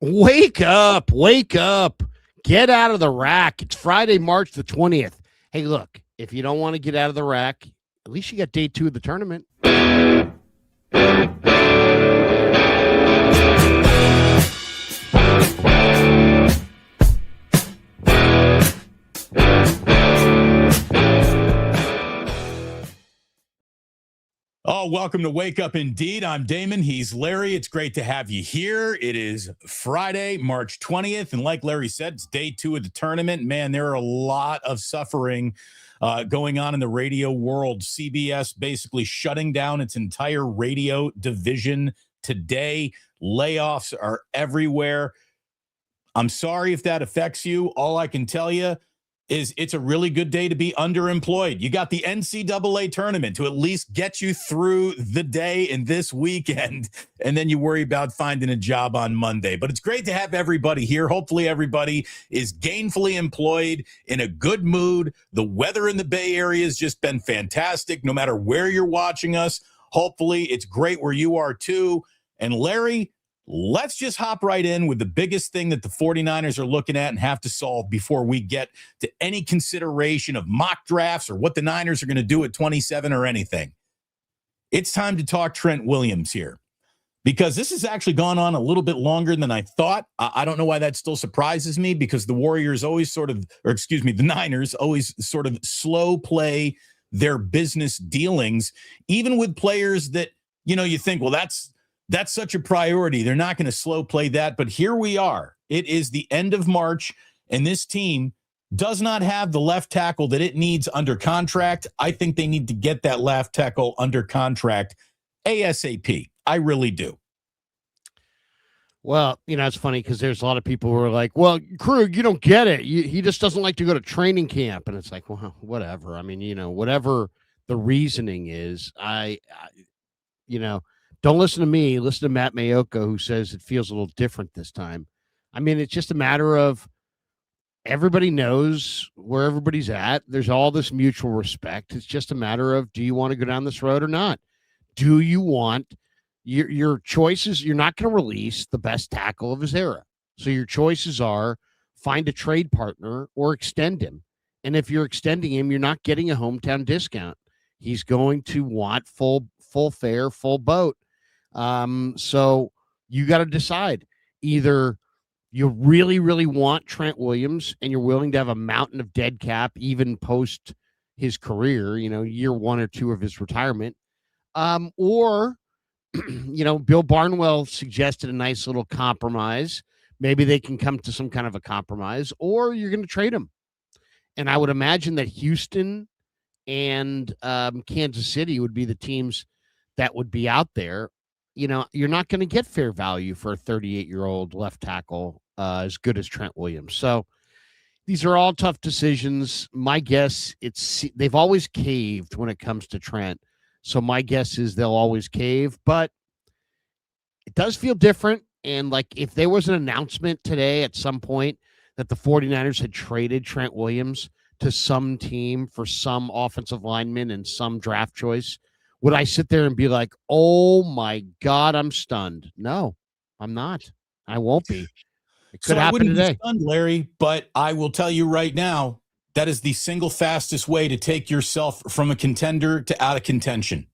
Wake up, wake up. Get out of the rack. It's Friday, March the 20th. Hey, look, if you don't want to get out of the rack, at least you got day 2 of the tournament. Oh, welcome to Wake Up Indeed. I'm Damon. He's Larry. It's great to have you here. It is Friday, March 20th. And like Larry said, it's day 2 of the tournament. Man, there are a lot of suffering going on in the radio world. CBS basically shutting down its entire radio division today. Layoffs are everywhere. I'm sorry if that affects you. All I can tell you is it's a really good day to be underemployed. You got the NCAA tournament to at least get you through the day and this weekend, and then you worry about finding a job on Monday. But it's great to have everybody here. Hopefully everybody is gainfully employed, in a good mood. The weather in the Bay Area has just been fantastic, no matter where you're watching us. Hopefully it's great where you are too. And Larry, let's just hop right in with the biggest thing that the 49ers are looking at and have to solve before we get to any consideration of mock drafts or what the Niners are going to do at 27 or anything. It's time to talk Trent Williams here, because this has actually gone on a little bit longer than I thought. I don't know why that still surprises me, because the Warriors always the Niners always sort of slow play their business dealings, even with players that, you think, well, that's such a priority. They're not going to slow play that. But here we are. It is the end of March, and this team does not have the left tackle that it needs under contract. I think they need to get that left tackle under contract ASAP. I really do. Well, it's funny because there's a lot of people who are like, well, Krug, you don't get it. He just doesn't like to go to training camp. And it's like, well, whatever. I mean, whatever the reasoning is, don't listen to me. Listen to Matt Mayoka, who says it feels a little different this time. I mean, it's just a matter of everybody knows where everybody's at. There's all this mutual respect. It's just a matter of, do you want to go down this road or not? Do you want your choices? You're not going to release the best tackle of his era. So your choices are find a trade partner or extend him. And if you're extending him, you're not getting a hometown discount. He's going to want full fare, full boat. So you got to decide. Either you really, really want Trent Williams and you're willing to have a mountain of dead cap, even post his career, year 1 or 2 of his retirement. Or, Bill Barnwell suggested a nice little compromise. Maybe they can come to some kind of a compromise, or you're going to trade him. And I would imagine that Houston and Kansas City would be the teams that would be out there. You're not going to get fair value for a 38-year-old left tackle as good as Trent Williams. So these are all tough decisions. My guess, they've always caved when it comes to Trent. So my guess is they'll always cave, but it does feel different. And like, if there was an announcement today at some point that the 49ers had traded Trent Williams to some team for some offensive lineman and some draft choice, would I sit there and be like, oh my God, I'm stunned? No, I'm not. I won't be. It could happen today. Be stunned, Larry, but I will tell you right now, that is the single fastest way to take yourself from a contender to out of contention.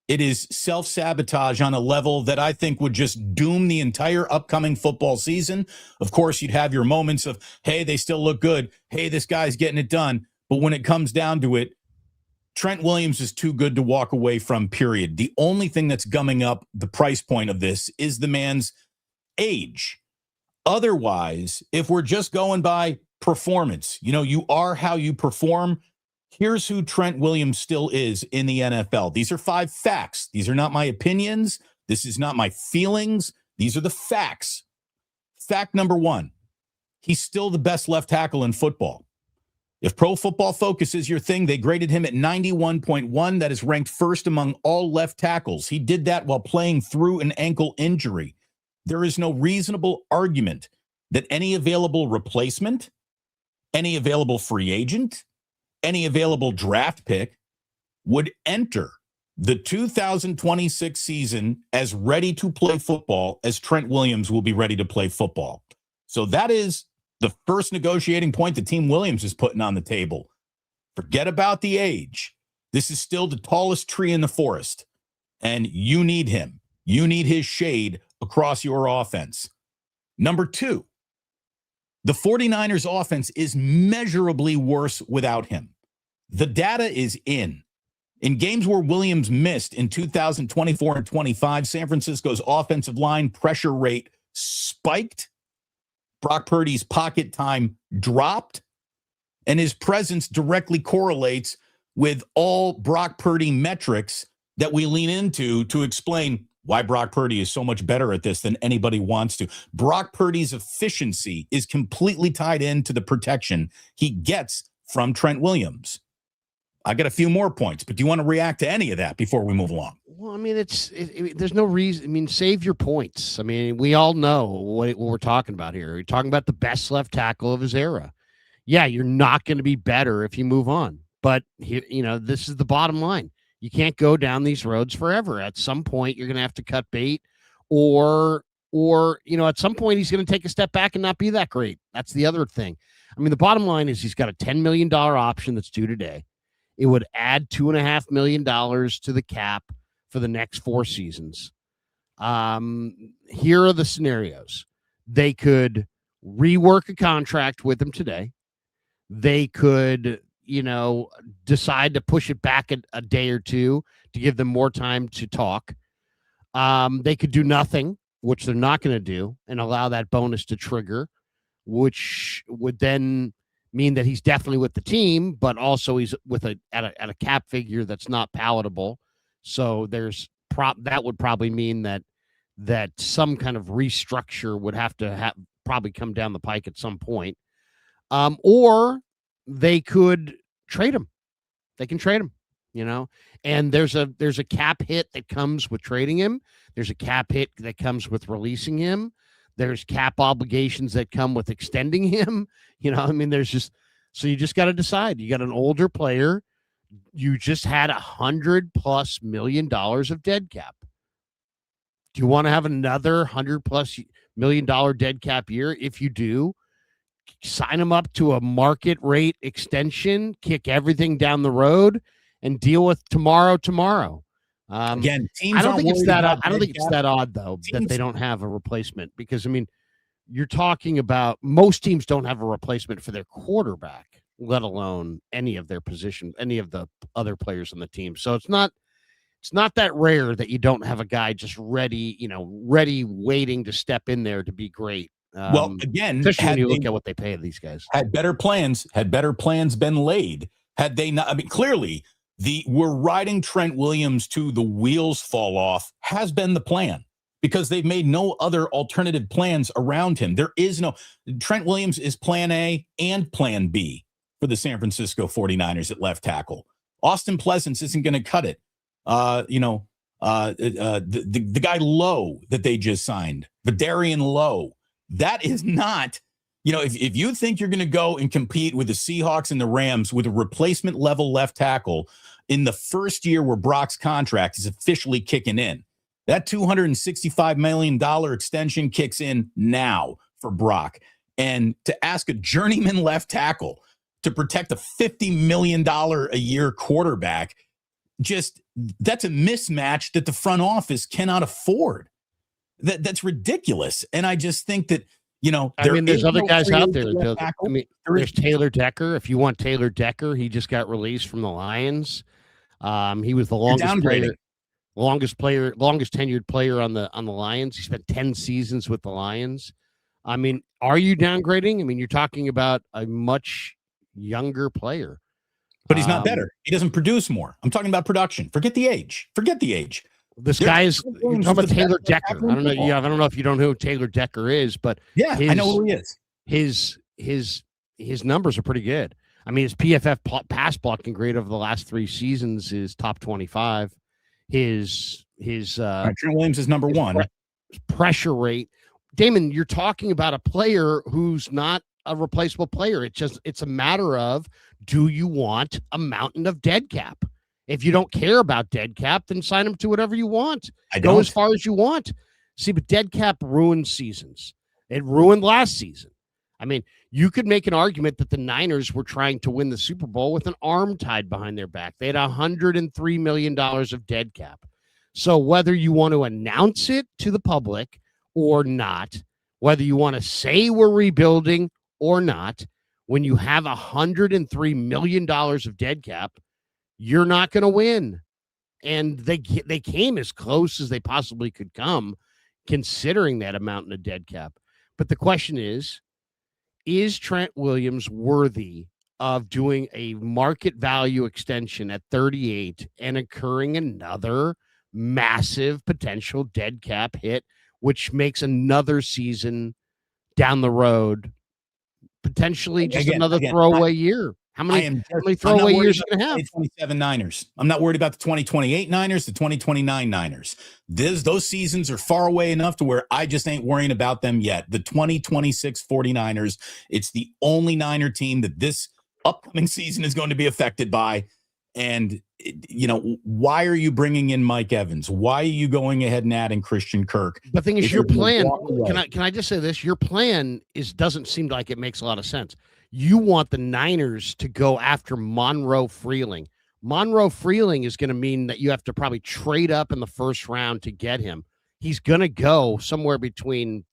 It is self-sabotage on a level that I think would just doom the entire upcoming football season. Of course, you'd have your moments of, hey, they still look good. Hey, this guy's getting it done. But when it comes down to it, Trent Williams is too good to walk away from, period. The only thing that's gumming up the price point of this is the man's age. Otherwise, if we're just going by performance, you are how you perform. Here's who Trent Williams still is in the NFL. These are 5 facts. These are not my opinions. This is not my feelings. These are the facts. Fact number 1, he's still the best left tackle in football. If Pro Football Focus is your thing, they graded him at 91.1. That is ranked first among all left tackles. He did that while playing through an ankle injury. There is no reasonable argument that any available replacement, any available free agent, any available draft pick would enter the 2026 season as ready to play football as Trent Williams will be ready to play football. So that is the first negotiating point that Team Williams is putting on the table. Forget about the age. This is still the tallest tree in the forest, and you need him. You need his shade across your offense. Number two, the 49ers offense is measurably worse without him. The data is in. In games where Williams missed in 2024 and 25, San Francisco's offensive line pressure rate spiked. Brock Purdy's pocket time dropped, and his presence directly correlates with all Brock Purdy metrics that we lean into to explain why Brock Purdy is so much better at this than anybody wants to. Brock Purdy's efficiency is completely tied into the protection he gets from Trent Williams. I got a few more points, but do you want to react to any of that before we move along? Well, I mean, there's no reason. I mean, save your points. I mean, we all know what we're talking about here. We're talking about the best left tackle of his era. Yeah, you're not going to be better if you move on. But here, this is the bottom line. You can't go down these roads forever. At some point, you're going to have to cut bait, or at some point, he's going to take a step back and not be that great. That's the other thing. I mean, the bottom line is he's got a $10 million option that's due today. It would add $2.5 million to the cap for the next 4 seasons. Here are the scenarios. They could rework a contract with him today. They could, decide to push it back a day or two to give them more time to talk. They could do nothing, which they're not going to do, and allow that bonus to trigger, which would then mean that he's definitely with the team, but also he's with at a cap figure that's not palatable. So that would probably mean that some kind of restructure would have to probably come down the pike at some point. Or they could trade him. They can trade him, and there's a cap hit that comes with trading him. There's a cap hit that comes with releasing him. There's cap obligations that come with extending him. So you just got to decide. You got an older player. You just had $100+ million of dead cap. Do you want to have another $100+ million dead cap year? If you do, sign him up to a market rate extension, kick everything down the road, and deal with tomorrow. Again, teams I don't think it's that. I don't think it's cap. that odd though that they don't have a replacement, because you're talking about most teams don't have a replacement for their quarterback, let alone any of their position, any of the other players on the team. So it's not that rare that you don't have a guy just ready, waiting to step in there to be great. Well, again, especially when you look at what they pay these guys. Had better plans been laid, had they not, clearly we're riding Trent Williams to the wheels fall off has been the plan, because they've made no other alternative plans around him. There is no Trent Williams is plan A and plan B for the San Francisco 49ers at left tackle. Austin Pleasance isn't going to cut it. The guy Lowe that they just signed, Vidarian Lowe, that is not, if you think you're going to go and compete with the Seahawks and the Rams with a replacement level left tackle in the first year where Brock's contract is officially kicking in, that $265 million extension kicks in now for Brock. And to ask a journeyman left tackle to protect a $50 million a year quarterback, that's a mismatch that the front office cannot afford. That's ridiculous. And I just think that, there's other guys out there. There's Taylor Decker. If you want Taylor Decker, he just got released from the Lions. He was the longest tenured player on the Lions. He spent 10 seasons with the Lions. Are you downgrading? You're talking about a much younger player. But he's not better. He doesn't produce more. I'm talking about production. Forget the age. This guy is talking about Taylor Decker. I don't know. Yeah, I don't know if you don't know who Taylor Decker is, but yeah, I know who he is. His numbers are pretty good. His PFF pass blocking grade over the last 3 seasons is top 25. His Trent Williams is number 1. Pressure rate. Damon, you're talking about a player who's not a replaceable player. It's a matter of, do you want a mountain of dead cap? If you don't care about dead cap, then sign him to whatever you want. Go as far as you want. See, but dead cap ruins seasons. It ruined last season. I mean, you could make an argument that the Niners were trying to win the Super Bowl with an arm tied behind their back. They had $103 million of dead cap. So whether you want to announce it to the public or not, whether you want to say we're rebuilding or not, when you have $103 million of dead cap, you're not going to win. And they came as close as they possibly could come, considering that amount in a dead cap. But the question is Trent Williams worthy of doing a market value extension at 38 and incurring another massive potential dead cap hit, which makes another season down the road potentially just another throwaway year? How many throwaway years are you going to have? 2027 Niners. I'm not worried about the 2028 Niners, the 2029 Niners. Those seasons are far away enough to where I just ain't worrying about them yet. The 2026 49ers, it's the only Niner team that this upcoming season is going to be affected by. And, why are you bringing in Mike Evans? Why are you going ahead and adding Christian Kirk? The thing is, your plan, can I just say this? Your plan doesn't seem like it makes a lot of sense. You want the Niners to go after Monroe Freeling. Monroe Freeling is going to mean that you have to probably trade up in the first round to get him. He's going to go somewhere between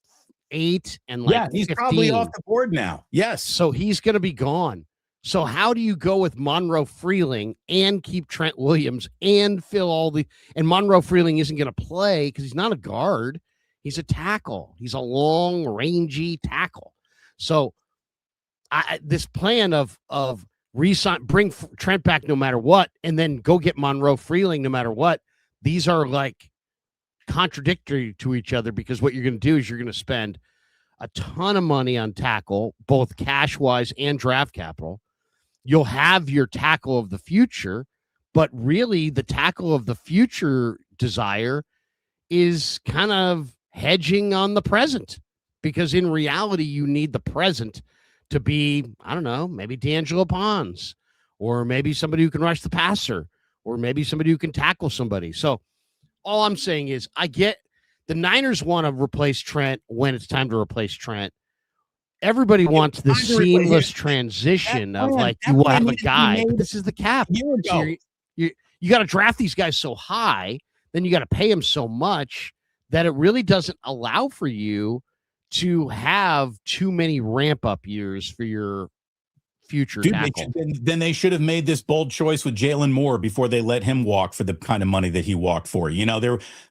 8 and he's 15. Probably off the board now. Yes. So he's going to be gone. So how do you go with Monroe Freeling and keep Trent Williams and fill and Monroe Freeling isn't going to play because he's not a guard. He's a tackle. He's a long, rangy tackle. So this plan of bring Trent back no matter what, and then go get Monroe Freeling no matter what, these are like contradictory to each other, because what you're going to do is you're going to spend a ton of money on tackle, both cash-wise and draft capital. You'll have your tackle of the future, but really the tackle of the future desire is kind of hedging on the present, because in reality, you need the present to be, I don't know, maybe D'Angelo Pons, or maybe somebody who can rush the passer, or maybe somebody who can tackle somebody. So all I'm saying is I get the Niners want to replace Trent when it's time to replace Trent. Everybody wants the seamless transition of you will have a guy. But this is the cap. So you got to draft these guys so high, then you got to pay them so much that it really doesn't allow for you to have too many ramp up years for your future tackle. Then they should have made this bold choice with Jalen Moore before they let him walk for the kind of money that he walked for.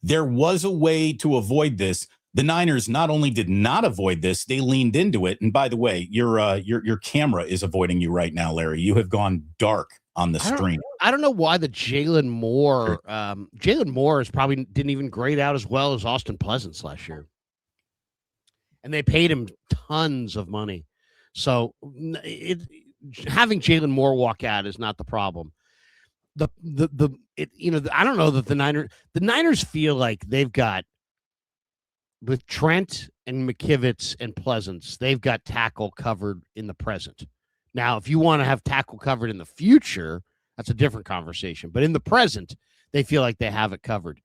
There was a way to avoid this. The Niners not only did not avoid this, they leaned into it. And by the way, your camera is avoiding you right now, Larry. You have gone dark on the stream. I don't know why the Jalen Moore is probably didn't even grade out as well as Austin Pleasance last year. And they paid him tons of money. So having Jalen Moore walk out is not the problem. I don't know that the Niners feel like they've got, with Trent and McKivitz and Pleasance, they've got tackle covered in the present. Now, if you want to have tackle covered in the future, that's a different conversation. But in the present, they feel like they have it covered.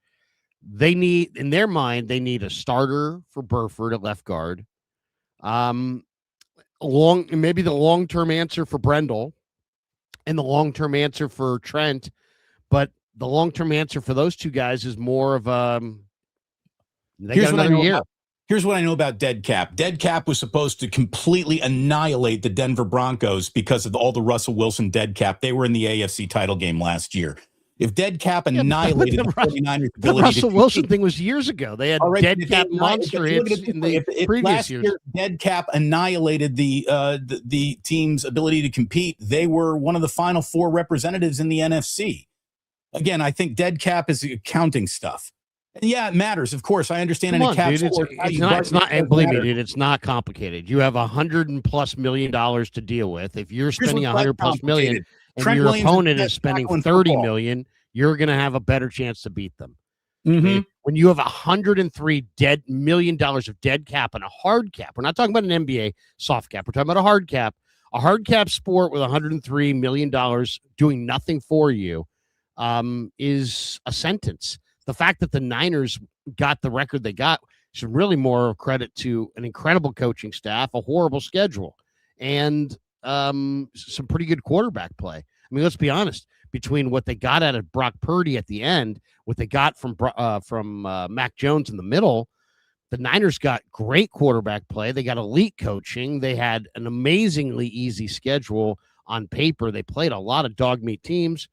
They need, in their mind, they need a starter for Burford at left guard. Maybe the long-term answer for Brendel and the long-term answer for Trent. But the long-term answer for those two guys is more of they got another year. Here's what I know about dead cap. Dead cap was supposed to completely annihilate the Denver Broncos because of all the Russell Wilson dead cap. They were in the AFC title game last year. If dead cap annihilated the 49ers' ability the Russell Wilson thing was years ago. They had dead cap monster hits in the previous years. Dead cap annihilated the team's ability to compete. They were one of the final four representatives in the NFC. Again, I think dead cap is accounting stuff. And yeah, it matters. Of course, I understand in a cap sport. It's not, and believe me, dude, it's not complicated. You have $100+ million to deal with. If you're spending $100+ million and Trent your Williams opponent is spending $30 million, you're going to have a better chance to beat them. Mm-hmm. Okay? When you have $103 million of dead cap and a hard cap, we're not talking about an NBA soft cap. We're talking about a hard cap sport with $103 million doing nothing for you. is a sentence. The fact that the Niners got the record they got is really more credit to an incredible coaching staff, a horrible schedule, and some pretty good quarterback play. I mean, let's be honest. Between what they got out of Brock Purdy at the end, what they got from Mac Jones in the middle, the Niners got great quarterback play. They got elite coaching. They had an amazingly easy schedule on paper. They played a lot of dog meat teams,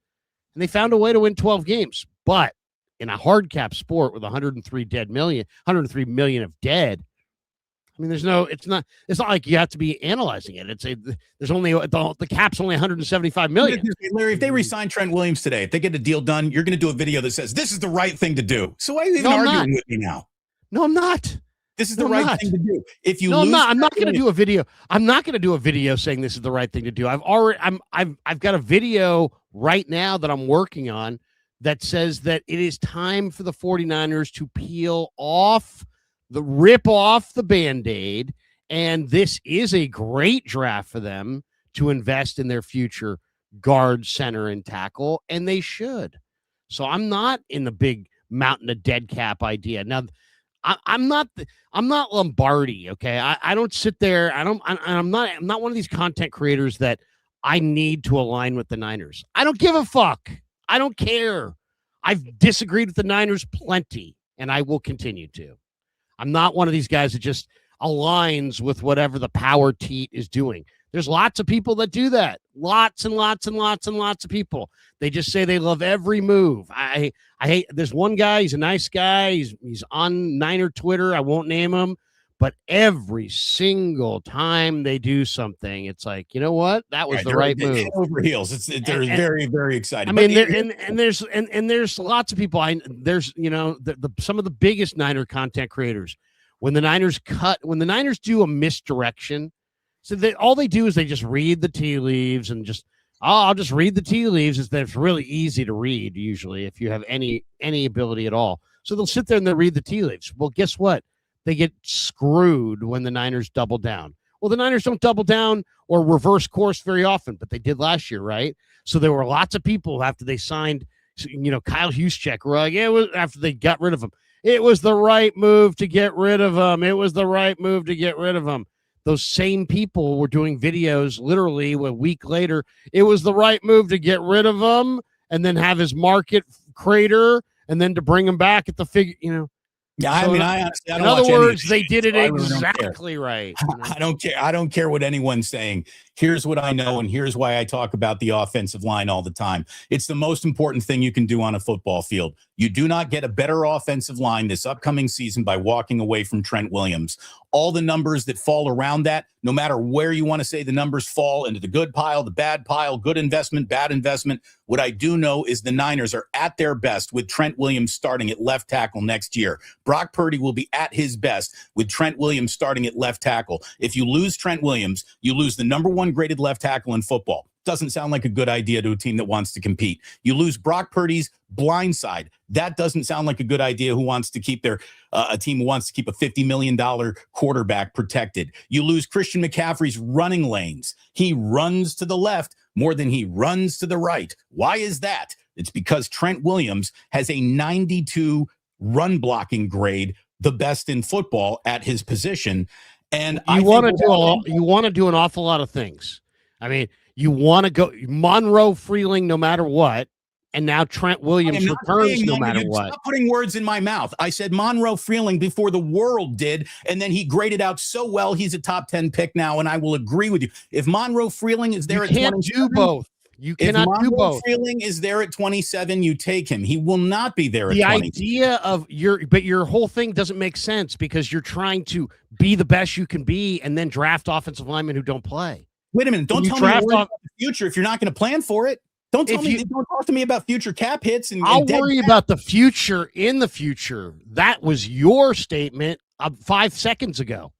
and they found a way to win 12 games. But in a hard cap sport with 103 million of dead, I mean, it's not like you have to be analyzing it. There's only the cap's only 175 million. Larry, if they resign Trent Williams today, if they get a deal done, you're going to do a video that says this is the right thing to do. So why are you even arguing with me now? No, I'm not. This is the right thing to do. If you I'm not going to do a video. I'm not going to do a video saying this is the right thing to do. I've got a video right now that I'm working on that says that it is time for the 49ers to rip off the Band-Aid, and this is a great draft for them to invest in their future guard, center, and tackle, and they should. So I'm not in the big mountain of dead cap idea. Now, I'm not Lombardi, okay? I don't sit there. I'm not one of these content creators that I need to align with the Niners. I don't give a fuck. I don't care. I've disagreed with the Niners plenty, and I will continue to. I'm not one of these guys that just aligns with whatever the power teat is doing. There's lots of people that do that. Lots and lots and lots and lots of people. They just say they love every move. I hate. There's one guy. He's a nice guy. He's on Niner Twitter. I won't name him, but every single time they do something, it's like, you know what? That was the right move. Over heels. They're very, very excited. I mean, there's lots of people. There's some of the biggest Niner content creators. When the Niners do a misdirection, so all they do is they just read the tea leaves and I'll just read the tea leaves. It's really easy to read usually if you have any ability at all. So they'll sit there and they'll read the tea leaves. Well, guess what? They get screwed when the Niners double down. Well, the Niners don't double down or reverse course very often, but they did last year, right? So there were lots of people after they signed, Kyle Juszczyk, were like, it was after they got rid of him. It was the right move to get rid of him. It was the right move to get rid of him. Those same people were doing videos literally a week later. It was the right move to get rid of him and then have his market crater and then to bring him back at the figure, Yeah, so I honestly, in other words, they did it exactly right. I don't care. I don't care what anyone's saying. Here's what I know, and here's why I talk about the offensive line all the time. It's the most important thing you can do on a football field. You do not get a better offensive line this upcoming season by walking away from Trent Williams. All the numbers that fall around that, no matter where you want to say the numbers fall, into the good pile, the bad pile, good investment, bad investment. What I do know is the Niners are at their best with Trent Williams starting at left tackle next year. Brock Purdy will be at his best with Trent Williams starting at left tackle. If you lose Trent Williams, you lose the number one graded left tackle in football. Doesn't sound like a good idea to a team that wants to compete. You lose Brock Purdy's blind side. That doesn't sound like a good idea who wants to keep a team who wants to keep a $50 million quarterback protected. You lose Christian McCaffrey's running lanes. He runs to the left more than he runs to the right. Why is that? It's because Trent Williams has a 92 run blocking grade, the best in football at his position. And you want to do an awful lot of things. I mean, you want to go Monroe Freeling no matter what, and now Trent Williams returns no matter what. Stop putting words in my mouth. I said Monroe Freeling before the world did, and then he graded out so well, he's a top 10 pick now, and I will agree with you. If Monroe Freeling is there at 27, do both. You cannot do both. If Freeling is there at 27, you take him. He will not be there at 20. The idea of your whole thing doesn't make sense because you're trying to be the best you can be and then draft offensive linemen who don't play. Wait a minute. Don't tell me about the future if you're not going to plan for it. Don't talk to me about future cap hits. I'll worry about the future in the future. That was your statement 5 seconds ago.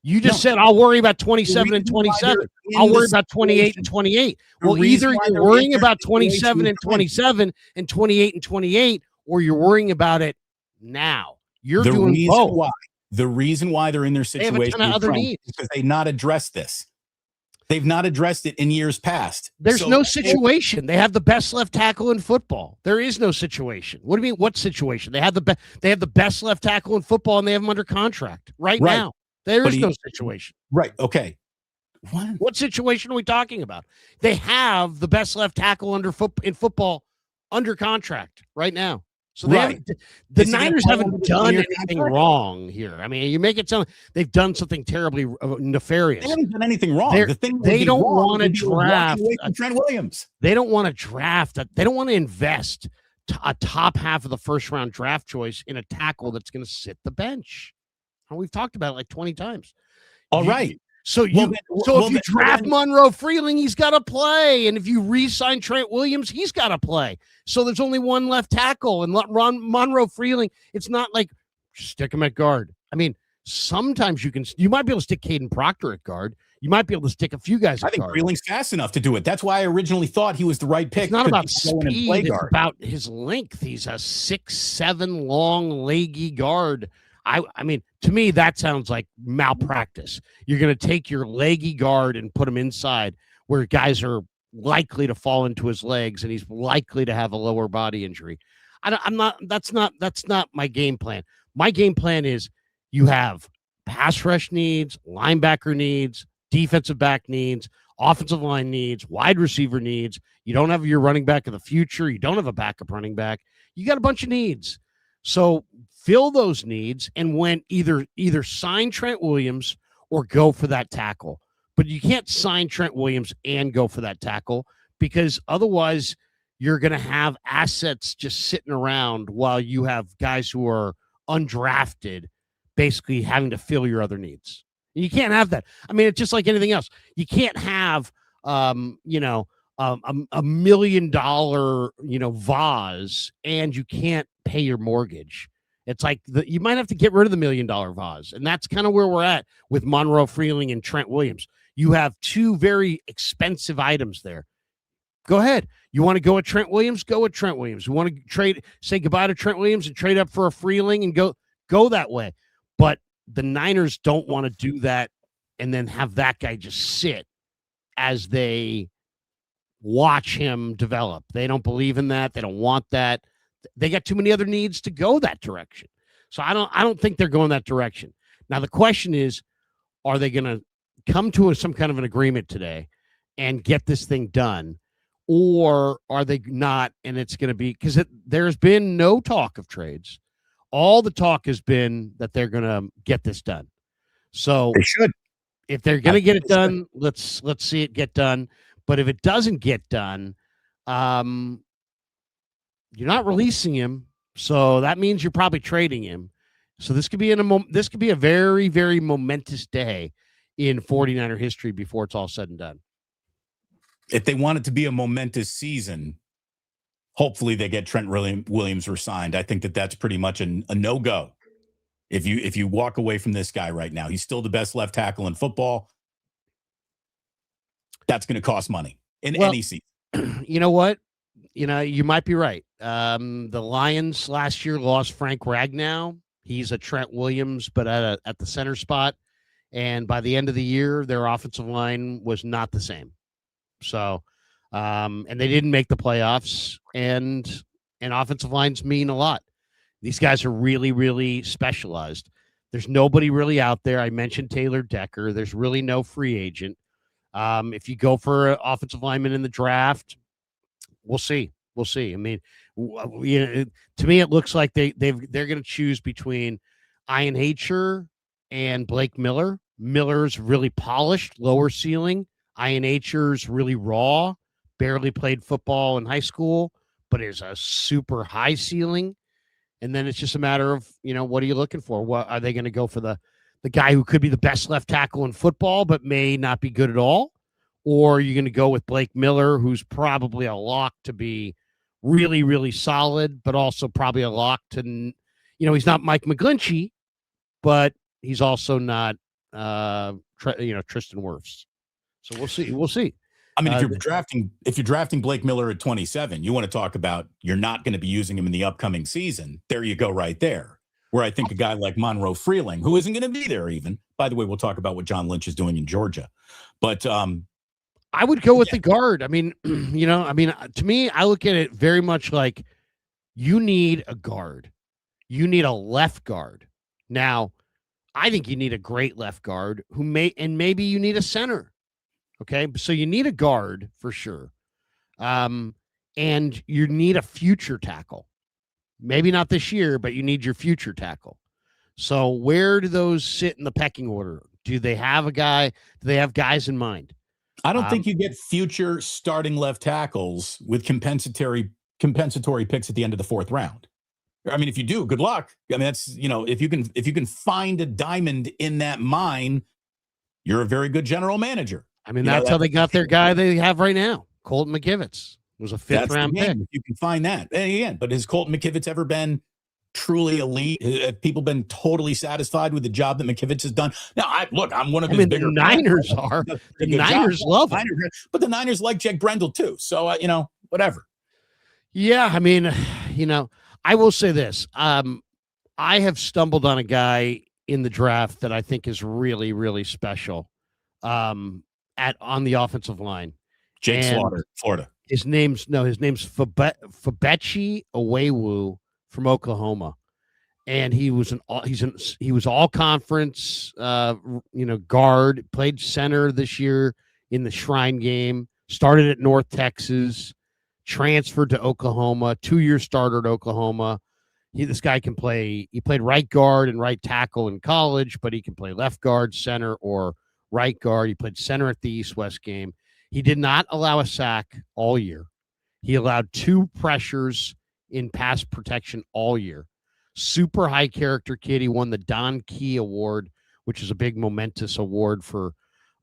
You just said, I'll worry about 27 and 27. I'll worry about 28 and 28. Well, either you're worrying about 27 and 27 and 28 and 28, or you're worrying about it now. You're doing both. The reason why they're in their situation is because they not address this. They've not addressed it in years past. There's no situation. They have the best left tackle in football. There is no situation. What do you mean? What situation? They have the best left tackle in football, and they have him under contract right now. There is no situation. Right. Okay. What situation are we talking about? They have the best left tackle in football under contract right now. So the Niners haven't done anything wrong here. I mean, you make it sound they've done something terribly nefarious. They haven't done anything wrong. They don't want to draft Trent Williams. They don't want to draft. They don't want to invest a top half of the first round draft choice in a tackle that's going to sit the bench. We've talked about it like 20 times. All right. So if you draft Monroe Freeling, he's got to play, and if you re-sign Trent Williams, he's got to play. So there's only one left tackle, and Monroe Freeling. It's not like stick him at guard. I mean, sometimes you might be able to stick Caden Proctor at guard. You might be able to stick a few guys at guard. I think Freeling's fast enough to do it. That's why I originally thought he was the right pick. It's not about speed. It's about his length. He's a 6'7" long, leggy guard. I mean, to me, that sounds like malpractice. You're going to take your leggy guard and put him inside where guys are likely to fall into his legs, and he's likely to have a lower body injury. That's not my game plan. My game plan is you have pass rush needs, linebacker needs, defensive back needs, offensive line needs, wide receiver needs. You don't have your running back of the future. You don't have a backup running back. You got a bunch of needs. So fill those needs and when either sign Trent Williams or go for that tackle. But you can't sign Trent Williams and go for that tackle because otherwise you're going to have assets just sitting around while you have guys who are undrafted basically having to fill your other needs. And you can't have that. I mean, it's just like anything else. You can't have, a $1 million, vase and you can't pay your mortgage. It's like you might have to get rid of the $1 million vase. And that's kind of where we're at with Monroe Freeling and Trent Williams. You have two very expensive items there. Go ahead. You want to go with Trent Williams? Go with Trent Williams. You want to say goodbye to Trent Williams and trade up for a Freeling and go that way. But the Niners don't want to do that and then have that guy just sit as they watch him develop. They don't believe in that. They don't want that. They got too many other needs to go that direction. So I don't think they're going that direction. Now the question is, are they going to come to some kind of an agreement today and get this thing done, or are they not? And it's going to be because there's been no talk of trades. All the talk has been that they're going to get this done. So they should. If they're going to get it done, let's see it get done. But if it doesn't get done, you're not releasing him, so that means you're probably trading him. So this could be a very, very momentous day in 49er history before it's all said and done. If they want it to be a momentous season, hopefully they get Trent Williams resigned. I think that's pretty much a no-go. If you walk away from this guy right now, he's still the best left tackle in football. That's going to cost money in any season. You know what? You might be right. The Lions last year lost Frank Ragnow. He's a Trent Williams, but at the center spot. And by the end of the year, their offensive line was not the same. So, and they didn't make the playoffs. And offensive lines mean a lot. These guys are really, really specialized. There's nobody really out there. I mentioned Taylor Decker. There's really no free agent. If you go for an offensive lineman in the draft, we'll see. I mean, to me, it looks like they're going to choose between Ian Hacher and Blake Miller. Miller's really polished, lower ceiling. Ian Hacher's really raw, barely played football in high school, but is a super high ceiling. And then it's just a matter of, what are you looking for? What are they going to go for the guy who could be the best left tackle in football, but may not be good at all? Or are you going to go with Blake Miller, who's probably a lock to be really, really solid, but also probably a lock to, he's not Mike McGlinchey, but he's also not, Tristan Wirfs. So we'll see. I mean, if you're drafting Blake Miller at 27, you want to talk about you're not going to be using him in the upcoming season. There you go, right there. Where I think a guy like Monroe Freeling, who isn't going to be there even. By the way, we'll talk about what John Lynch is doing in Georgia, but I would go with the guard. I mean, to me, I look at it very much like you need a guard. You need a left guard. Now, I think you need a great left guard maybe you need a center. Okay. So you need a guard for sure. And you need a future tackle. Maybe not this year, but you need your future tackle. So where do those sit in the pecking order? Do they have a guy? Do they have guys in mind? I don't think you get future starting left tackles with compensatory picks at the end of the fourth round. I mean, if you do, good luck. I mean, that's, if you can find a diamond in that mine, you're a very good general manager. I mean, that's how they got their guy they have right now. Colton McKivitz was a fifth round pick. You can find that. And again, but has Colton McKivitz ever been truly elite? Have people been totally satisfied with the job that McKivitz has done? Now, I'm one of his bigger. The Niners are. The Niners love him. But the Niners like Jack Brendel too. So, whatever. Yeah, I mean, I will say this. I have stumbled on a guy in the draft that I think is really, really special on the offensive line. Jake Slaughter, Florida. His name's Fabechi Owewu from Oklahoma. And he was all conference guard, played center this year in the Shrine game, started at North Texas, transferred to Oklahoma, 2-year starter at Oklahoma. This guy can play. He played right guard and right tackle in college, but he can play left guard, center, or right guard. He played center at the East-West game. He did not allow a sack all year. He allowed 2 pressures in pass protection all year. Super high character kid. He won the Don Key Award, which is a big momentous award for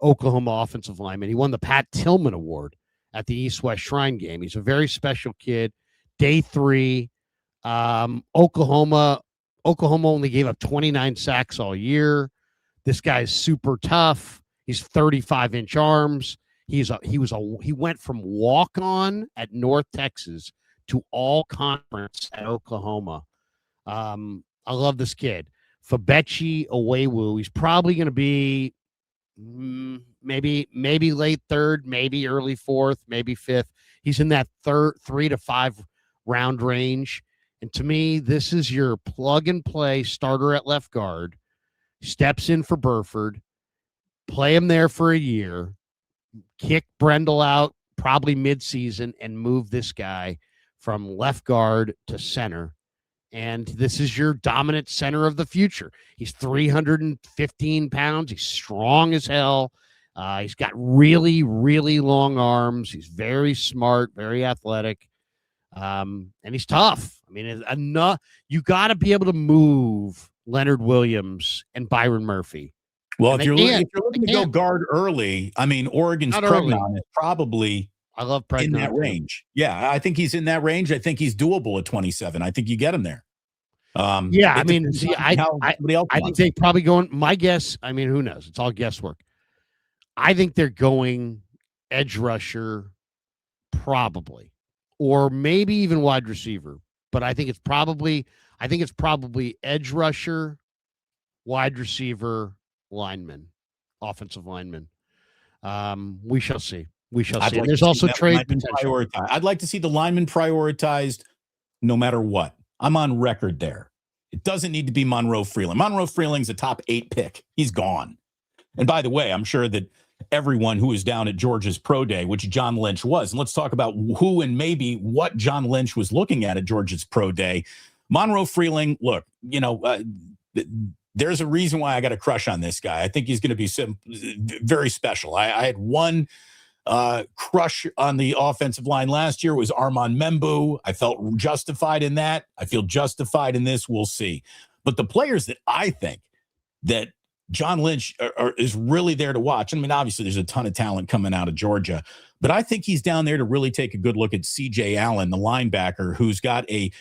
Oklahoma offensive linemen. He won the Pat Tillman Award at the East-West Shrine game. He's a very special kid. Day 3, Oklahoma only gave up 29 sacks all year. This guy's super tough. He's 35-inch arms. He went from walk-on at North Texas to all conference at Oklahoma. I love this kid. Fabechi Owewu. He's probably going to be maybe late 3rd, maybe early 4th, maybe 5th. He's in that 3 to 5 round range. And to me, this is your plug and play starter at left guard. Steps in for Burford, play him there for a year, kick Brendel out probably midseason, and move this guy from left guard to center. And this is your dominant center of the future. He's 315 pounds. He's strong as hell. He's got really, really long arms. He's very smart, very athletic. And he's tough. I mean, you got to be able to move Leonard Williams and Byron Murphy. Well, if you're looking to go guard early, I mean, Oregon's Pregnon is probably I love Pregnon in that range. Yeah, I think he's in that range. I think he's doable at 27. I think you get him there. I think they probably going. My guess, I mean, who knows? It's all guesswork. I think they're going edge rusher, probably, or maybe even wide receiver. But I think it's probably edge rusher, wide receiver, lineman, offensive lineman. We shall see. And there's also trade potential. I'd like to see the lineman prioritized no matter what. I'm on record there. It doesn't need to be Monroe Freeland. Monroe Freeling's a top 8 pick. He's gone. And by the way, I'm sure that everyone who was down at Georgia's Pro Day, which John Lynch was, and let's talk about who and maybe what John Lynch was looking at Georgia's Pro Day. Monroe Freeling, look, there's a reason why I got a crush on this guy. I think he's going to be very special. I had one crush on the offensive line last year was Armand Membu. I felt justified in that. I feel justified in this. We'll see. But the players that I think that John Lynch is really there to watch. I mean, obviously there's a ton of talent coming out of Georgia, but I think he's down there to really take a good look at CJ Allen, the linebacker, who's got a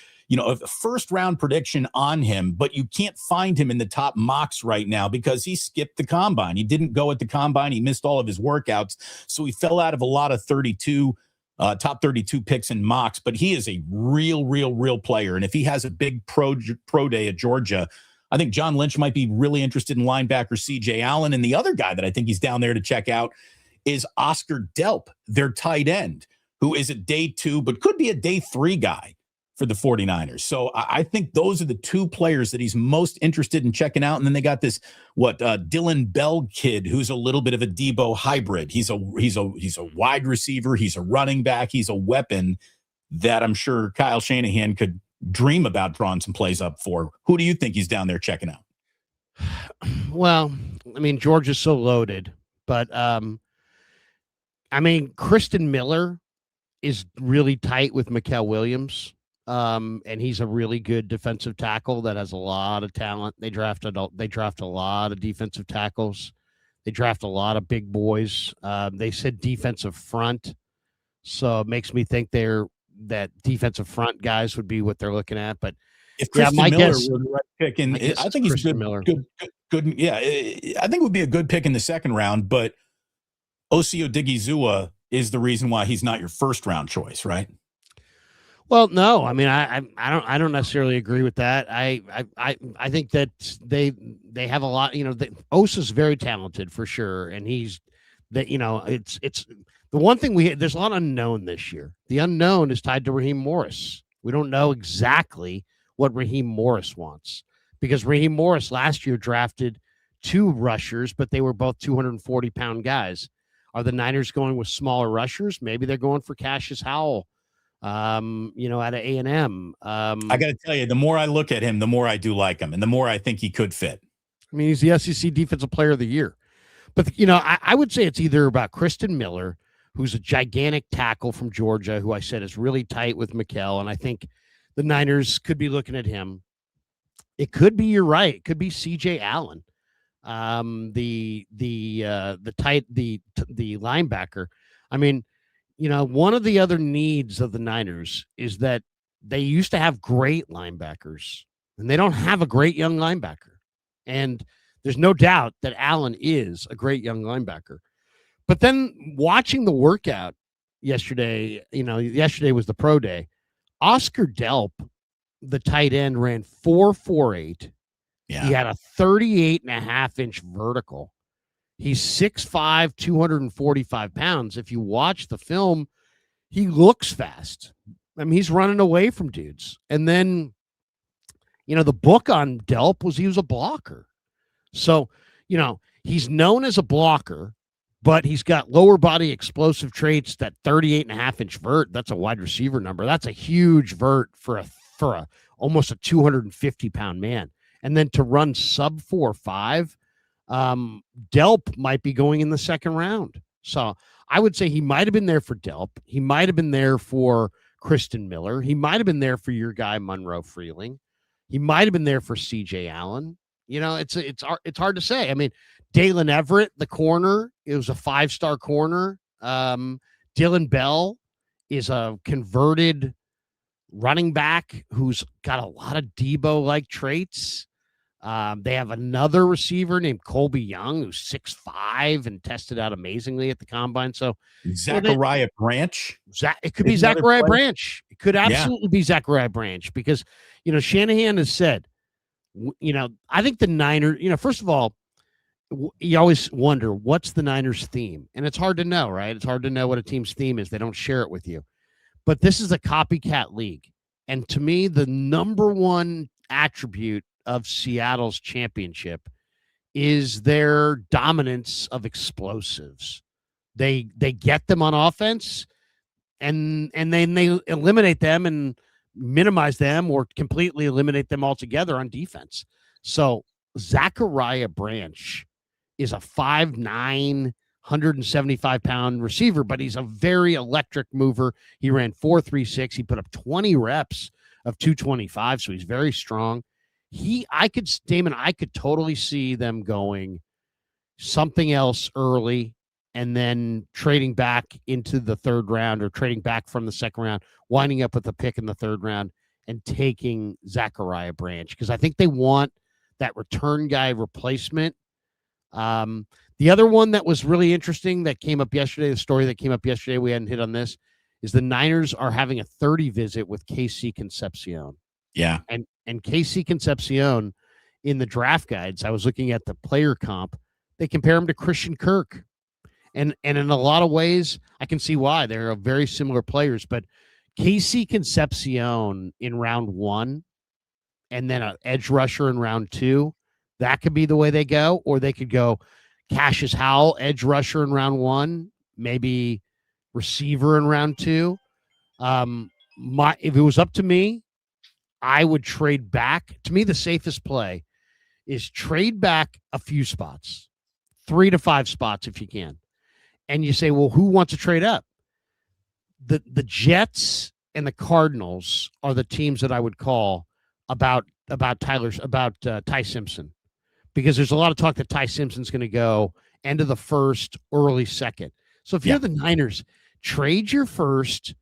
first round prediction on him, but you can't find him in the top mocks right now because he skipped the combine. He didn't go at the combine. He missed all of his workouts. So he fell out of a lot of top 32 picks in mocks, but he is a real player. And if he has a big pro day at Georgia, I think John Lynch might be really interested in linebacker CJ Allen. And the other guy that I think he's down there to check out is Oscar Delp, their tight end, who is a day 2, but could be a day 3 guy for the 49ers. So I think those are the 2 players that he's most interested in checking out. And then they got this, Dylan Bell kid, who's a little bit of a Debo hybrid. He's a wide receiver. He's a running back. He's a weapon that I'm sure Kyle Shanahan could dream about drawing some plays up for. Who do you think he's down there checking out? Well, I mean, George is so loaded, but Kristen Miller is really tight with Trent Williams. And he's a really good defensive tackle that has a lot of talent. They draft a lot of defensive tackles. They draft a lot of big boys. They said defensive front, so it makes me think that defensive front guys would be what they're looking at. But if Kristen Miller were the right pick, and I think he's good. Yeah, I think it would be a good pick in the second round. But Osio Odigizua is the reason why he's not your first round choice, right? Well, no, I mean, I don't necessarily agree with that. I think that they have a lot. Osa's very talented for sure, and he's that. It's the one thing there's a lot unknown this year. The unknown is tied to Raheem Morris. We don't know exactly what Raheem Morris wants because Raheem Morris last year drafted 2 rushers, but they were both 240-pound guys. Are the Niners going with smaller rushers? Maybe they're going for Cassius Howell. Out of A&M. I got to tell you, the more I look at him, the more I do like him, and the more I think he could fit. I mean, he's the SEC Defensive Player of the Year. But, I would say it's either about Kristen Miller, who's a gigantic tackle from Georgia, who I said is really tight with McKell, and I think the Niners could be looking at him. It could be, you're right, it could be C.J. Allen, the linebacker. I mean, one of the other needs of the Niners is that they used to have great linebackers, and they don't have a great young linebacker. And there's no doubt that Allen is a great young linebacker. But then watching the workout yesterday, yesterday was the pro day. Oscar Delp, the tight end, ran 4.48. Yeah. He had a 38.5-inch vertical. He's 6'5", 245 pounds. If you watch the film, he looks fast. I mean, he's running away from dudes. And then, the book on Delp was he was a blocker. So, he's known as a blocker, but he's got lower body explosive traits. That 38.5-inch vert, that's a wide receiver number. That's a huge vert for a almost a 250-pound man. And then to run sub 4.5, Delp might be going in the second round. So I would say he might have been there for Delp. He might have been there for Kristen Miller. He might have been there for your guy, Monroe Freeling. He might have been there for C.J. Allen. It's hard to say. I mean, Dalen Everett, the corner, it was a 5-star corner. Dylan Bell is a converted running back who's got a lot of Debo-like traits. They have another receiver named Colby Young, who's 6'5" and tested out amazingly at the combine. So Zachariah Branch. It could be Zachariah Branch. It could absolutely be Zachariah Branch because, Shanahan has said, I think the Niners, first of all, you always wonder what's the Niners theme, and it's hard to know, right? It's hard to know what a team's theme is. They don't share it with you, but this is a copycat league. And to me, the number one attribute of Seattle's championship is their dominance of explosives. They get them on offense and then they eliminate them and minimize them or completely eliminate them altogether on defense. So Zachariah Branch is a 5'9", 175-pound receiver, but he's a very electric mover. He ran 4.36. He put up 20 reps of 225, so he's very strong. I could totally see them going something else early and then trading back into the third round or trading back from the second round, winding up with a pick in the third round and taking Zachariah Branch because I think they want that return guy replacement. The other one that was really interesting that came up yesterday, the story that came up yesterday, we hadn't hit on this, is the Niners are having a 30 visit with KC Concepcion. Yeah. And KC Concepcion in the draft guides, I was looking at the player comp, they compare him to Christian Kirk. And in a lot of ways, I can see why. They're very similar players, but Casey Concepcion in round 1 and then an edge rusher in round 2, that could be the way they go. Or they could go Cassius Howell, edge rusher in round 1, maybe receiver in round 2. If it was up to me, I would trade back. To me, the safest play is trade back a few spots, 3 to 5 spots if you can. And you say, well, who wants to trade up? The Jets and the Cardinals are the teams that I would call about Ty Simpson, because there's a lot of talk that Ty Simpson's going to go end of the first, early second. So if you're the Niners, trade your first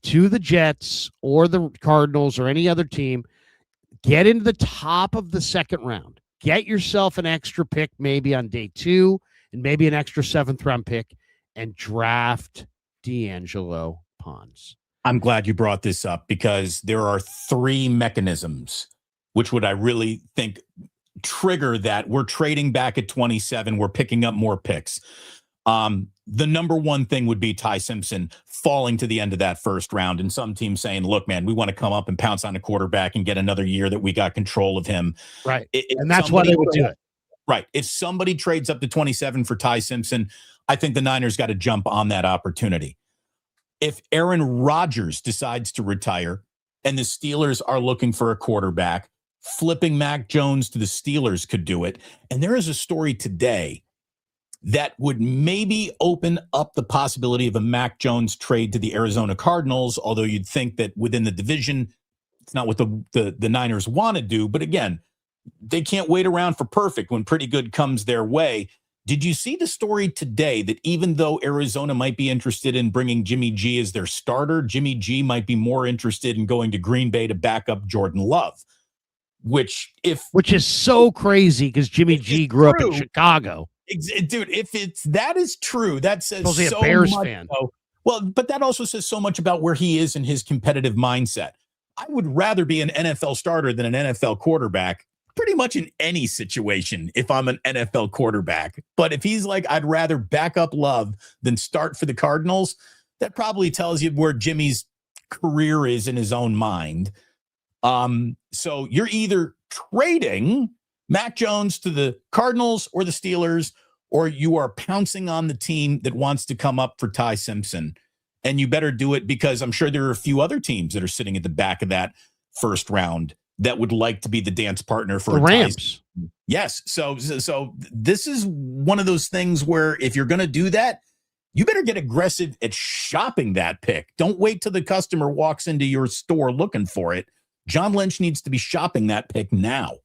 to the Jets or the Cardinals or any other team, get into the top of the second round, get yourself an extra pick maybe on day 2 and maybe an extra 7th round pick, and draft D'Angelo Pons. I'm glad you brought this up, because there are 3 mechanisms which would I really think trigger that. We're trading back at 27. We're picking up more picks. The number one thing would be Ty Simpson falling to the end of that first round, and some teams saying, look, man, we want to come up and pounce on a quarterback and get another year that we got control of him. Right. And that's why they would do it. Right. If somebody trades up to 27 for Ty Simpson, I think the Niners got to jump on that opportunity. If Aaron Rodgers decides to retire and the Steelers are looking for a quarterback, flipping Mac Jones to the Steelers could do it. And there is a story today that would maybe open up the possibility of a Mac Jones trade to the Arizona Cardinals, although you'd think that within the division, it's not what the Niners want to do. But again, they can't wait around for perfect when pretty good comes their way. Did you see the story today that even though Arizona might be interested in bringing Jimmy G as their starter, Jimmy G might be more interested in going to Green Bay to back up Jordan Love? Which is so crazy, because Jimmy G grew up in Chicago. Dude, if that is true, that says so a Bears much. Fan. Well, but that also says so much about where he is in his competitive mindset. I would rather be an NFL starter than an NFL quarterback, pretty much in any situation if I'm an NFL quarterback. But if he's like, I'd rather back up Love than start for the Cardinals, that probably tells you where Jimmy's career is in his own mind. So you're either trading Mac Jones to the Cardinals or the Steelers, or you are pouncing on the team that wants to come up for Ty Simpson. And you better do it, because I'm sure there are a few other teams that are sitting at the back of that first round that would like to be the dance partner for the Rams. Yes. So this is one of those things where if you're going to do that, you better get aggressive at shopping that pick. Don't wait till the customer walks into your store looking for it. John Lynch needs to be shopping that pick now.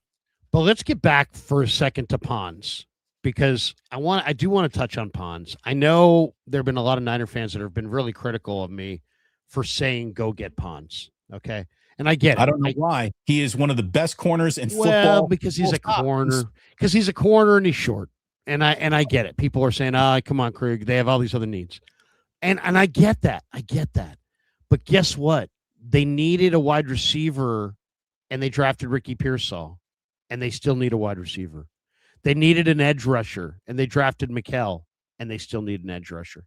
But let's get back for a second to Pons, because I do want to touch on Pons. I know there have been a lot of Niner fans that have been really critical of me for saying go get Pons. Okay. And I get it. I don't know why. He is one of the best corners in football. Well, because he's a corner. Because he's a corner and he's short. And I get it. People are saying, come on, Krueger. They have all these other needs. And I get that. But guess what? They needed a wide receiver, and they drafted Ricky Pearsall, and they still need a wide receiver. They needed an edge rusher, and they drafted McKell, and they still need an edge rusher.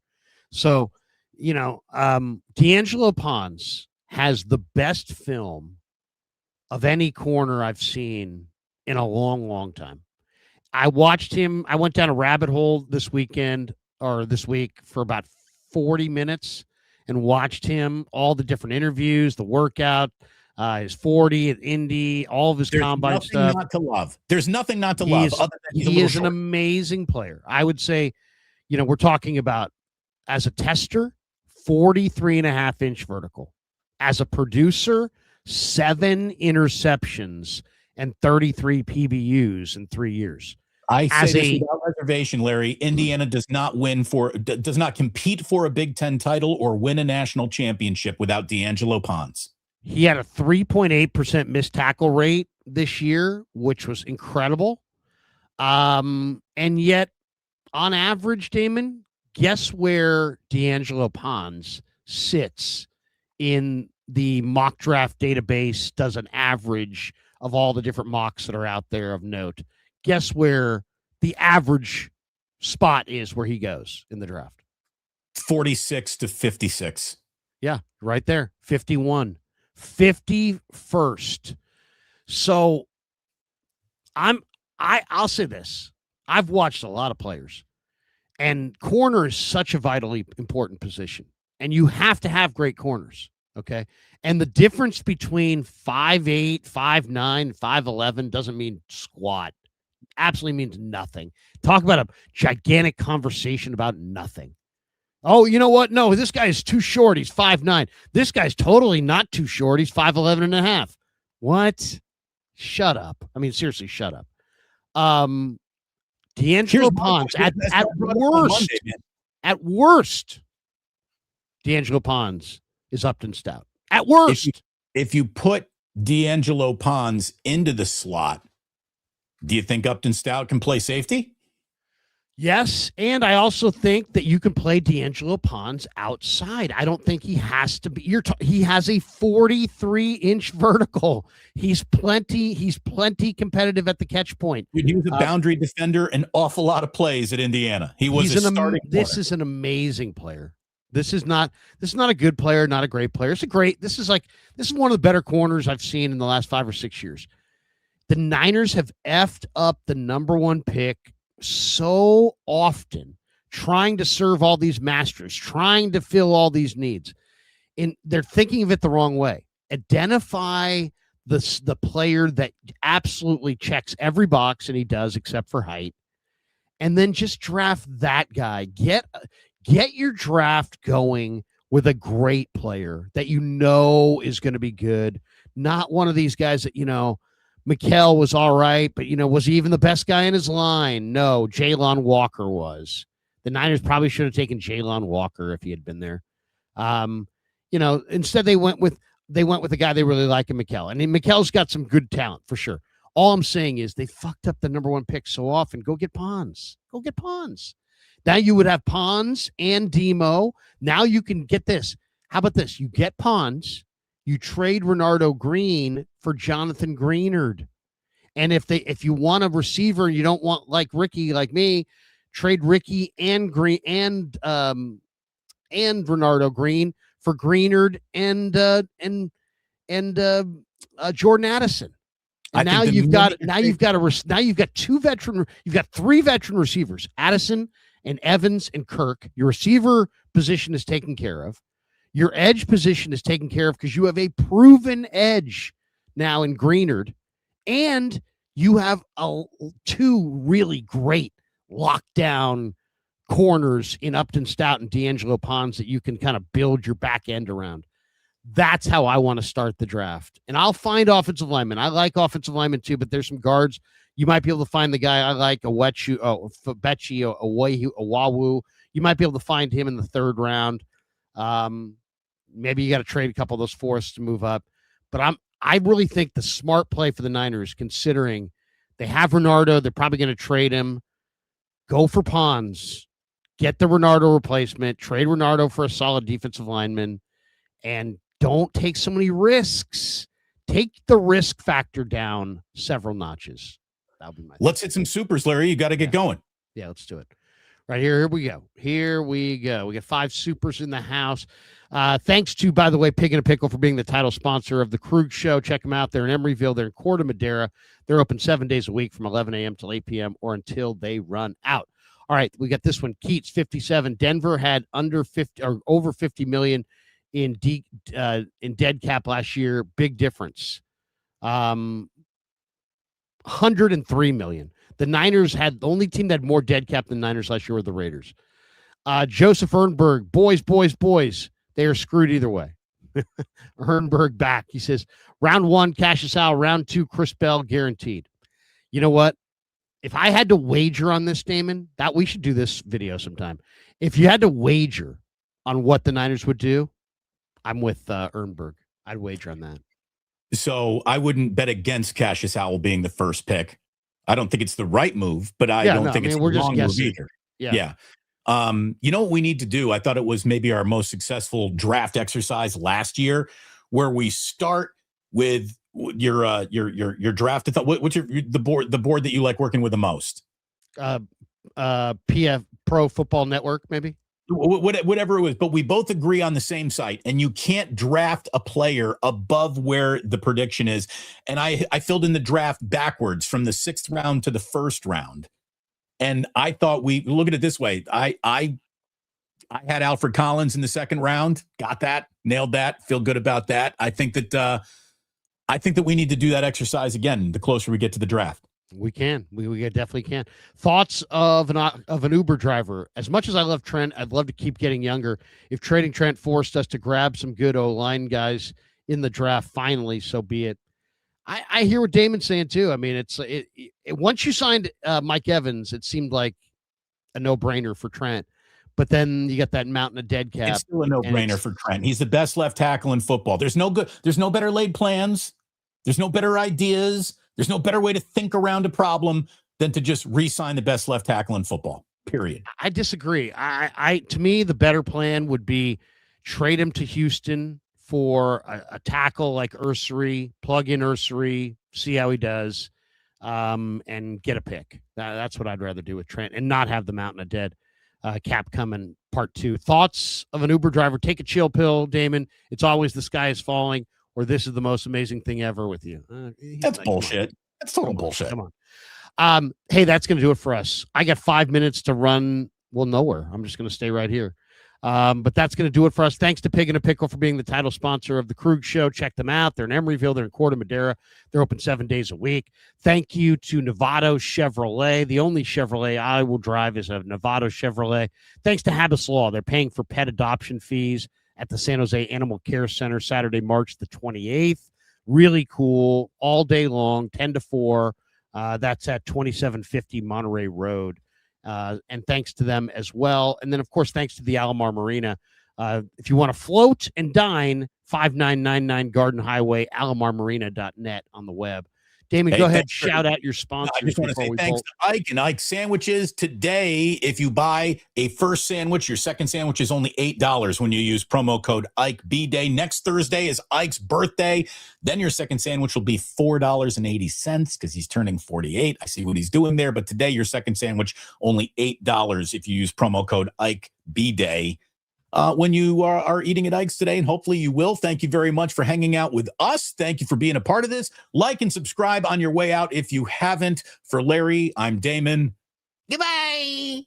So, D'Angelo Pons has the best film of any corner I've seen in a long, long time. I watched him. I went down a rabbit hole this week for about 40 minutes and watched him, all the different interviews, the workout, his 40 at Indy, all of his combine stuff. There's nothing not to love. He is an amazing player. I would say, we're talking about, as a tester, 43.5-inch vertical. As a producer, 7 interceptions and 33 PBUs in 3 years. I say this without reservation, Larry. Indiana does not compete for a Big Ten title or win a national championship without D'Angelo Pons. He had a 3.8% missed tackle rate this year, which was incredible. And yet, on average, Damon, guess where D'Angelo Pons sits in the mock draft database, does an average of all the different mocks that are out there of note. Guess where the average spot is where he goes in the draft. 46 to 56. Yeah, right there. 51. 51st. So I'll say this. I've watched a lot of players, and corner is such a vitally important position. And you have to have great corners. Okay. And the difference between 5'8", 5'9", 5'11" doesn't mean squat. Absolutely means nothing. Talk about a gigantic conversation about nothing. Oh, you know what? No, this guy is too short. He's 5'9". This guy's totally not too short. He's 5'11 and a half. What? Shut up. I mean, seriously, shut up. D'Angelo Pons at worst, D'Angelo Pons is Upton Stout. At worst. If you put D'Angelo Pons into the slot, do you think Upton Stout can play safety? Yes, and I also think that you can play D'Angelo Pons outside. I don't think he has to be. He has a 43-inch vertical. He's plenty competitive at the catch point. He was a boundary defender an awful lot of plays at Indiana. He was This is an amazing player. This is not a good player, not a great player. This is one of the better corners I've seen in the last 5 or 6 years. The Niners have effed up the number 1 pick so often, trying to serve all these masters, trying to fill all these needs. And they're thinking of it the wrong way. Identify the player that absolutely checks every box, and he does except for height. And then just draft that guy. Get your draft going with a great player that you know is going to be good. Not one of these guys that, Mikal was all right, but, was he even the best guy in his line? No, Jalon Walker was. The Niners probably should have taken Jalon Walker if he had been there. Instead they went with a guy they really like in Mikal. And Mikal's got some good talent for sure. All I'm saying is they fucked up the number 1 pick so often. Go get Pons. Now you would have Pons and Demo. Now you can get this. How about this? You get Pons. You trade Renardo Green for Jonathan Greenard. And if you want a receiver and you don't want like Ricky, like me, trade Ricky and Green and Renardo Green for Greenard and Jordan Addison. And now you've got 3 veteran receivers, Addison and Evans and Kirk. Your receiver position is taken care of. Your edge position is taken care of because you have a proven edge now in Greenard, and you have 2 really great lockdown corners in Upton Stout and D'Angelo Pons that you can kind of build your back end around. That's how I want to start the draft. And I'll find offensive linemen. I like offensive linemen too, but there's some guards. You might be able to find the guy I like, Bechi, Awawu. You might be able to find him in the 3rd round. Maybe you got to trade a couple of those fourths to move up. But I really think the smart play for the Niners, considering they have Renardo, they're probably going to trade him. Go for Pons. Get the Renardo replacement. Trade Renardo for a solid defensive lineman. And don't take so many risks. Take the risk factor down several notches. That'll be my Let's hit some supers, Larry. You got to get going. Yeah, let's do it. Right here we go. We got 5 supers in the house. Thanks to, by the way, Pig and a Pickle for being the title sponsor of the Krueger Show. Check them out. They're in Emeryville. They're in Corte Madera. They're open 7 days a week from 11 a.m. till 8 p.m. or until they run out. All right, we got this one. Keats, 57. Denver had under 50 or over 50 million in dead cap last year. Big difference. 103 million. The Niners had the only team that had more dead cap than the Niners last year were the Raiders. Joseph Ehrenberg, boys. They are screwed either way. Ehrenberg back. He says, round 1, Cassius Al. Round 2, Chris Bell, guaranteed. You know what? If I had to wager on this, Damon, that we should do this video sometime. If you had to wager on what the Niners would do, I'm with Ehrenberg. I'd wager on that. So I wouldn't bet against Cassius Howell being the first pick. I don't think it's the right move, but I don't think it's the wrong move either. Yeah. You know what we need to do? I thought it was maybe our most successful draft exercise last year, where we start with your draft. I thought, what's the board that you like working with the most? PF Pro Football Network, maybe. Whatever it was, but we both agree on the same site, and you can't draft a player above where the prediction is. And I filled in the draft backwards from the 6th round to the 1st round. And I thought, we look at it this way. I had Alfred Collins in the 2nd round, got that, nailed that, feel good about that. I think that we need to do that exercise again the closer we get to the draft. We can. We definitely can. Thoughts of an Uber driver. As much as I love Trent, I'd love to keep getting younger. If trading Trent forced us to grab some good O-line guys in the draft, finally, so be it. I hear what Damon's saying too. I mean, it once you signed Mike Evans, it seemed like a no-brainer for Trent. But then you got that mountain of dead cap. It's still a no-brainer for Trent. He's the best left tackle in football. There's no better laid plans. There's no better ideas. There's no better way to think around a problem than to just re-sign the best left tackle in football, period. I disagree. To me, the better plan would be trade him to Houston for a tackle like Ursery, plug in Ursery, see how he does, and get a pick. That's what I'd rather do with Trent and not have the mountain of dead cap coming part 2. Thoughts of an Uber driver? Take a chill pill, Damon. It's always the sky is falling. Or this is the most amazing thing ever with you. That's bullshit. That's total bullshit. Come on. Hey, that's going to do it for us. I got 5 minutes to run. Well, nowhere. I'm just going to stay right here. But that's going to do it for us. Thanks to Pig and a Pickle for being the title sponsor of the Krueger Show. Check them out. They're in Emeryville. They're in Corte Madera. They're open 7 days a week. Thank you to Novato Chevrolet. The only Chevrolet I will drive is a Novato Chevrolet. Thanks to Habbas Law. They're paying for pet adoption fees at the San Jose Animal Care Center, Saturday, March the 28th. Really cool, all day long, 10 to 4. That's at 2750 Monterey Road. And thanks to them as well. And then, of course, thanks to the Alomar Marina. If you want to float and dine, 5999 Garden Highway, alomarmarina.net on the web. Damon, go ahead, shout out your sponsors. I just want to say thanks to Ike and Ike Sandwiches. Today, if you buy a first sandwich, your second sandwich is only $8 when you use promo code Ike B-Day. Next Thursday is Ike's birthday. Then your second sandwich will be $4.80 because he's turning 48. I see what he's doing there. But today, your second sandwich, only $8 if you use promo code Ike B-Day. When you are eating at Ike's today, and hopefully you will. Thank you very much for hanging out with us. Thank you for being a part of this. Like and subscribe on your way out if you haven't. For Larry, I'm Damon. Goodbye.